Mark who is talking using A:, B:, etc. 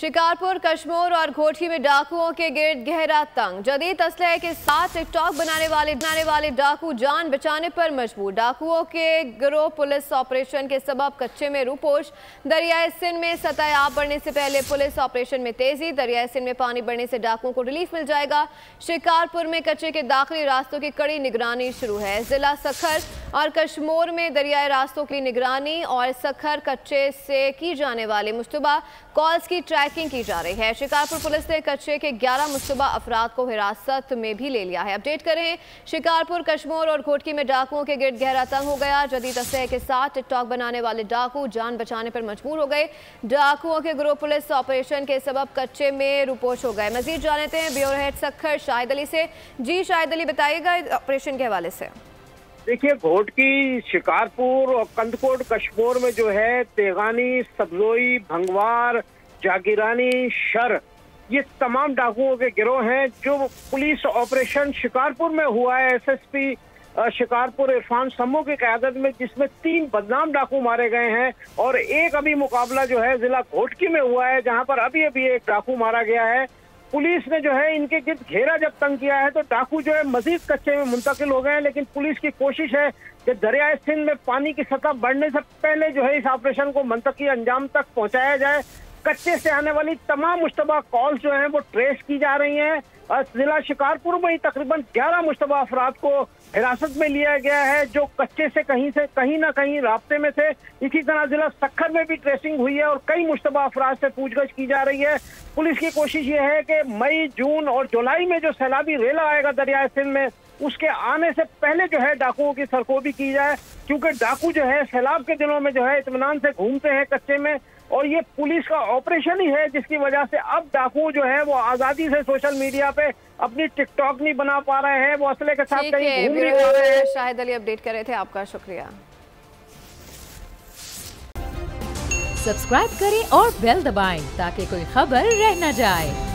A: शिकारपुर, कशमोर और घोटी में डाकुओं के गिर्द गहरा तंग। जदीद असलहे के साथ टिकटॉक बनाने वाले डाकू जान बचाने पर मजबूर। डाकुओं के गिरोह पुलिस ऑपरेशन के सबब कच्चे में रूपोश। दरियाए सिंध में सतह आब बढ़ने से पहले पुलिस ऑपरेशन में तेजी। दरियाए सिंध में पानी बढ़ने से डाकुओं को रिलीफ मिल जाएगा। शिकारपुर में कच्चे के दाखिली रास्तों की कड़ी निगरानी शुरू है। जिला सखर और कशमोर में दरियाई रास्तों की निगरानी और सखर कच्चे से की जाने वाले मुश्तबा कॉल्स की ट्रैकिंग की जा रही है। शिकारपुर पुलिस ने कच्चे के 11 मुश्तबा अफराद को हिरासत में भी ले लिया है। अपडेट करें, शिकारपुर, कशमोर और घोटकी में डाकुओं के गिर्द गहरा तंग हो गया। जदीद असलहे के साथ टिकटॉक बनाने वाले डाकू जान बचाने पर मजबूर हो गए। डाकुओं के गिरोह पुलिस ऑपरेशन के सबब कच्चे में रूपोश हो गए। मजीद जानते हैं ब्यूरो हेड सखर शाहिद अली से। जी शाहिद अली, बताइएगा ऑपरेशन के हवाले से।
B: देखिए, घोटकी, शिकारपुर और कंदकोट कशमोर में जो है तेगानी, सब्जोई, भंगवार, जागीरानी, शर, ये तमाम डाकुओं के गिरोह हैं। जो पुलिस ऑपरेशन शिकारपुर में हुआ है एसएसपी शिकारपुर इरफान सम्मू की क़यादत में, जिसमें 3 बदनाम डाकू मारे गए हैं और एक अभी मुकाबला जो है जिला घोटकी में हुआ है, जहां पर अभी एक डाकू मारा गया है। पुलिस ने जो है इनके गिर्द घेरा जब तंग किया है तो डाकू जो है मजीद कच्चे में मुंतकिल हो गए हैं। लेकिन पुलिस की कोशिश है कि दरियाए सिंध में पानी की सतह बढ़ने से पहले जो है इस ऑपरेशन को मंतकी अंजाम तक पहुंचाया जाए। कच्चे से आने वाली तमाम मुश्तबा कॉल्स जो हैं वो ट्रेस की जा रही हैं। जिला शिकारपुर में ही तकरीबन 11 मुश्तबा अफराद को हिरासत में लिया गया है, जो कच्चे से कहीं ना कहीं राब्ते में थे। इसी तरह जिला सखर में भी ट्रेसिंग हुई है और कई मुश्तबा अफराद से पूछगछ की जा रही है। पुलिस की कोशिश ये है कि मई, जून और जुलाई में जो सैलाबी रेला आएगा दरियाए सिंध में, उसके आने से पहले जो है डाकुओं की सरकोबी की जाए, क्योंकि डाकू जो है सैलाब के दिनों में जो है इत्मीनान से घूमते हैं कच्चे में। और ये पुलिस का ऑपरेशन ही है जिसकी वजह से अब डाकू जो है वो आजादी से सोशल मीडिया पे अपनी टिकटॉक नहीं बना पा रहे हैं, वो असले के साथ कहीं घूम नहीं पा रहे हैं।
A: शाहिद अली अपडेट कर रहे थे, आपका शुक्रिया।
C: सब्सक्राइब करें और बेल दबाएं ताकि कोई खबर रह न जाए।